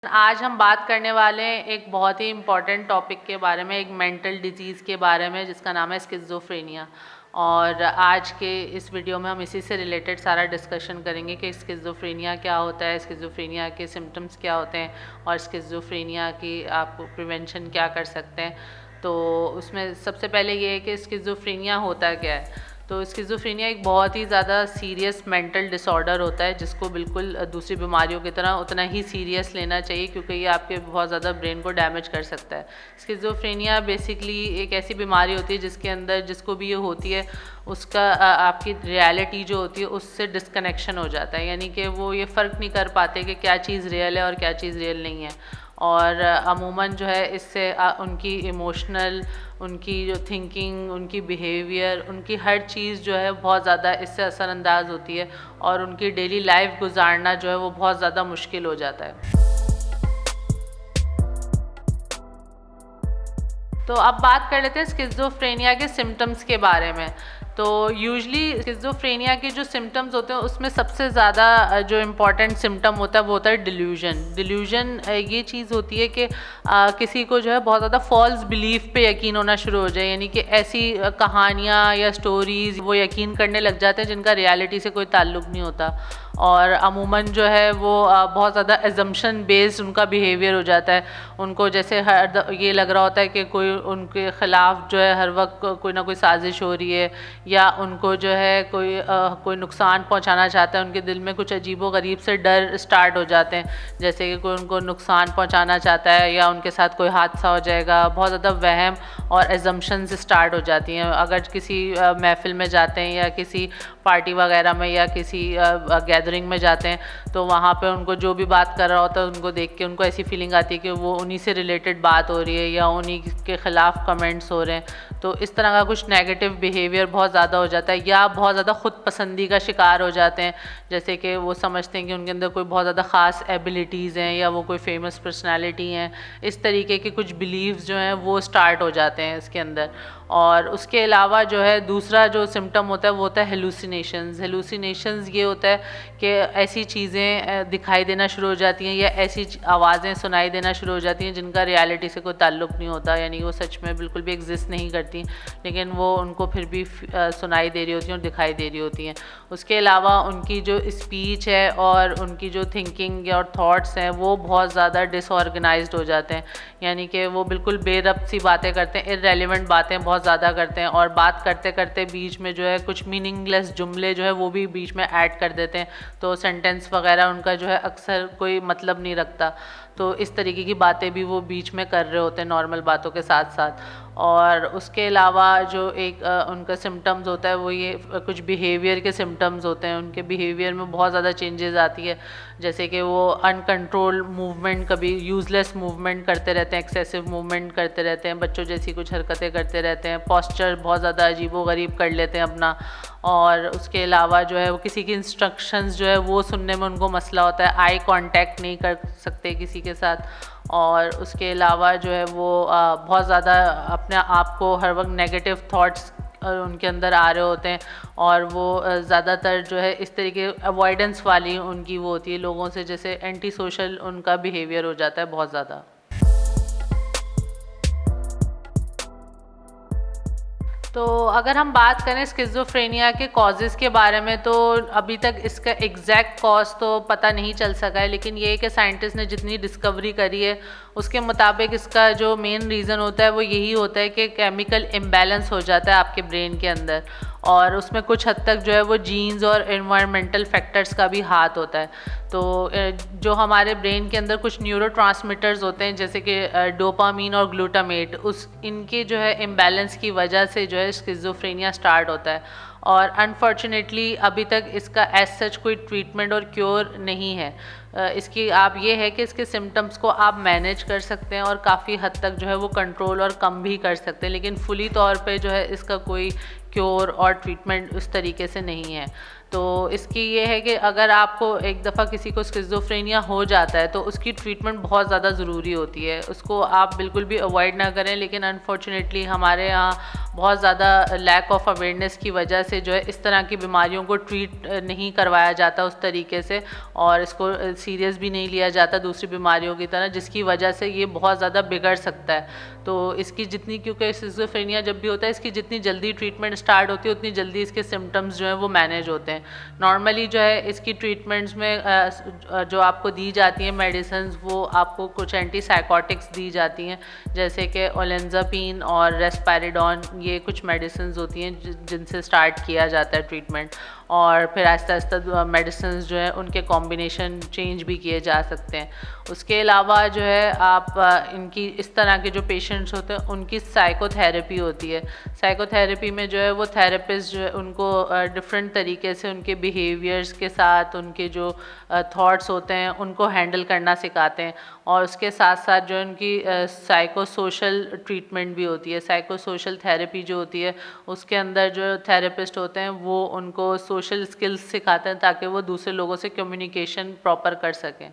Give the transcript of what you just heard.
आज हम बात करने वाले हैं एक बहुत ही इम्पॉर्टेंट टॉपिक के बारे में, एक मेंटल डिजीज़ के बारे में जिसका नाम है स्किज़ोफ्रेनिया। और आज के इस वीडियो में हम इसी से रिलेटेड सारा डिस्कशन करेंगे कि स्किज़ोफ्रेनिया क्या होता है, स्किज़ोफ्रेनिया के सिम्टम्स क्या होते हैं और स्किज़ोफ्रेनिया की आप प्रिवेंशन क्या कर सकते हैं। तो उसमें सबसे पहले ये है कि स्किज़ोफ्रेनिया होता क्या है। तो स्किज़ोफ्रेनिया एक बहुत ही ज़्यादा सीरियस मेंटल डिसऑर्डर होता है जिसको बिल्कुल दूसरी बीमारियों की तरह उतना ही सीरियस लेना चाहिए, क्योंकि ये आपके बहुत ज़्यादा ब्रेन को डैमेज कर सकता है। स्किज़ोफ्रेनिया बेसिकली एक ऐसी बीमारी होती है जिसके अंदर जिसको भी ये होती है उसका आपकी रियलिटी जो होती है उससे डिस्कनेक्शन हो जाता है, यानी कि वो ये फ़र्क नहीं कर पाते कि क्या चीज़ रियल है और क्या चीज़ रियल नहीं है। और अमूमन जो है इससे उनकी इमोशनल, उनकी जो थिंकिंग, उनकी बिहेवियर, उनकी हर चीज़ जो है बहुत ज़्यादा इससे असरअंदाज होती है और उनकी डेली लाइफ गुजारना जो है वो बहुत ज़्यादा मुश्किल हो जाता है। तो अब बात कर लेते हैं स्किज़ोफ्रेनिया के सिम्टम्स के बारे में। तो यूजुअली स्किज़ोफ्रेनिया के जो सिम्टम्स होते हैं उसमें सबसे ज़्यादा जो इम्पॉर्टेंट सिम्टम होता है वो होता है डिल्यूजन। डिल्यूजन ये चीज़ होती है कि किसी को जो है बहुत ज़्यादा फॉल्स बिलीफ पे यकीन होना शुरू हो जाए, यानी कि ऐसी कहानियाँ या स्टोरीज़ वो यकीन करने लग जाते हैं जिनका रियलिटी से कोई ताल्लुक़ नहीं होता। और अमूमन जो है वो बहुत ज़्यादा एजम्पशन बेस्ड उनका बिहेवियर हो जाता है। उनको जैसे ये लग रहा होता है कि कोई उनके ख़िलाफ़ जो है हर वक्त कोई ना कोई साजिश हो रही है, या उनको जो है कोई नुकसान पहुंचाना चाहता है। उनके दिल में कुछ अजीबो-गरीब से डर स्टार्ट हो जाते हैं, जैसे कि कोई उनको नुकसान पहुंचाना चाहता है या उनके साथ कोई हादसा हो जाएगा। बहुत ज़्यादा वहम और एजम्पशंस स्टार्ट हो जाती हैं। अगर किसी महफ़िल में जाते हैं या किसी पार्टी वगैरह में या किसी गैदरिंग में जाते हैं तो वहाँ पे उनको जो भी बात कर रहा होता है उनको देख के उनको ऐसी फीलिंग आती है कि वो उन्हीं से रिलेटेड बात हो रही है या उन्हीं के ख़िलाफ़ कमेंट्स हो रहे हैं। तो इस तरह का कुछ नेगेटिव बिहेवियर बहुत ज़्यादा हो जाता है, या बहुत ज़्यादा ख़ुद पसंदी का शिकार हो जाते हैं, जैसे कि वो समझते हैं कि उनके अंदर कोई बहुत ज़्यादा ख़ास एबिलिटीज़ हैं या वो कोई फेमस पर्सनैलिटी हैं। इस तरीके के कुछ बिलीव्स जो हैं वो स्टार्ट हो जाते हैं इसके अंदर। और उसके अलावा जो है दूसरा जो सिम्टम होता है वो होता है हेलुसिनेशंस। हेलुसिनेशंस ये होता है कि ऐसी चीज़ें दिखाई देना शुरू हो जाती हैं या ऐसी आवाज़ें सुनाई देना शुरू हो जाती हैं जिनका रियलिटी से कोई ताल्लुक़ नहीं होता, यानी वो सच में बिल्कुल भी एग्जिस्ट नहीं करती, लेकिन वो उनको फिर भी सुनाई दे रही होती हैं और दिखाई दे रही होती हैं। उसके अलावा उनकी जो स्पीच है और उनकी जो थिंकिंग और थॉट्स हैं वो बहुत ज़्यादा डिसऑर्गेनाइज्ड हो जाते हैं, यानी कि वो बिल्कुल बेरब्त सी बातें करते हैं, इररेलेवेंट बातें बहुत ज़्यादा करते हैं, और बात करते करते बीच में जो है कुछ मीनिंगलेस जुमले जो है वो भी बीच में ऐड कर देते हैं, तो सेंटेंस वगैरह उनका जो है अक्सर कोई मतलब नहीं रखता। तो इस तरीके की बातें भी वो बीच में कर रहे होते हैं नॉर्मल बातों के साथ साथ। और उसके अलावा जो एक उनका सिम्टम्स होता है वो ये कुछ बिहेवियर के सिम्टम्स होते हैं। उनके बिहेवियर में बहुत ज़्यादा चेंजेस आती है, जैसे कि वो अनकंट्रोल मूवमेंट, कभी यूज़लेस मूवमेंट करते रहते हैं, एक्सेसिव मूवमेंट करते रहते हैं, बच्चों जैसी कुछ हरकतें करते रहते हैं, पोस्चर बहुत ज़्यादा अजीबो-गरीब कर लेते हैं अपना। और उसके अलावा जो है वो किसी की इंस्ट्रक्शंस जो है वो सुनने में उनको मसला होता है, आई कांटेक्ट नहीं कर सकते किसी के साथ। और उसके अलावा जो है वो बहुत ज़्यादा अपने आप को हर वक्त नेगेटिव थॉट्स उनके अंदर आ रहे होते हैं, और वो ज़्यादातर जो है इस तरीके अवॉइडेंस वाली उनकी वो होती है लोगों से, जैसे एंटी सोशल उनका बिहेवियर हो जाता है बहुत ज़्यादा। तो अगर हम बात करें स्किज़ोफ्रेनिया के कॉजेज़ के बारे में, तो अभी तक इसका एग्जैक्ट कॉज तो पता नहीं चल सका है, लेकिन ये है कि साइंटिस्ट ने जितनी डिस्कवरी करी है उसके मुताबिक इसका जो मेन रीज़न होता है वो यही होता है कि केमिकल इम्बैलेंस हो जाता है आपके ब्रेन के अंदर, और उसमें कुछ हद तक जो है वो जीन्स और एनवायरमेंटल फैक्टर्स का भी हाथ होता है। तो जो हमारे ब्रेन के अंदर कुछ न्यूरोट्रांसमीटर्स होते हैं जैसे कि डोपामीन और ग्लूटामेट, उस इनके जो है इम्बैलेंस की वजह से जो है स्किज़ोफ्रेनिया स्टार्ट होता है। और अनफॉर्चुनेटली अभी तक इसका एज सच कोई ट्रीटमेंट और क्योर नहीं है। इसकी आप ये है कि इसके सिम्टम्स को आप मैनेज कर सकते हैं और काफ़ी हद तक जो है वो कंट्रोल और कम भी कर सकते हैं, लेकिन फुली तौर पे जो है इसका कोई क्योर और ट्रीटमेंट उस तरीके से नहीं है। तो इसकी ये है कि अगर आपको एक दफ़ा किसी को स्किज़ोफ्रेनिया हो जाता है तो उसकी ट्रीटमेंट बहुत ज़्यादा ज़रूरी होती है, उसको आप बिल्कुल भी अवॉइड ना करें। लेकिन अनफॉर्चुनेटली हमारे यहाँ बहुत ज़्यादा लैक ऑफ अवेयरनेस की वजह से जो है इस तरह की बीमारियों को ट्रीट नहीं करवाया जाता उस तरीके से, और इसको सीरियस भी नहीं लिया जाता दूसरी बीमारियों की तरह, जिसकी वजह से ये बहुत ज़्यादा बिगड़ सकता है। तो इसकी जितनी, क्योंकि स्किज़ोफ्रेनिया जब भी होता है इसकी जितनी जल्दी ट्रीटमेंट स्टार्ट होती है उतनी जल्दी इसके सिम्टम्स जो हैं वो मैनेज होते हैं। नॉर्मली जो है इसकी ट्रीटमेंट्स में जो आपको दी जाती हैं मेडिसिन, वो आपको कुछ एंटीसाइकोटिक्स दी जाती हैं, जैसे कि ओलेंजापिन और रेस्पेरिडोन, ये कुछ मेडिसिन होती हैं जिनसे स्टार्ट किया जाता है ट्रीटमेंट। और फिर आहिस्ता आहिस्ता मेडिसिन जो है उनके कॉम्बिनेशन चेंज भी किए जा सकते हैं। उसके अलावा जो है आप इनकी इस तरह के जो पेशेंट्स होते हैं उनकी साइकोथेरेपी होती है। साइकोथेरेपी में जो है वो थेरेपिस्ट जो है उनको डिफरेंट तरीके से उनके बिहेवियर्स के साथ उनके जो थॉट्स होते हैं उनको हैंडल करना सिखाते हैं, और उसके साथ साथ जो उनकी साइको सोशल ट्रीटमेंट भी होती है। साइको सोशल थेरेपी जो होती है उसके अंदर जो थेरेपिस्ट होते हैं वो उनको सोशल स्किल्स सिखाते हैं ताकि वो दूसरे लोगों से कम्युनिकेशन प्रॉपर कर सकें।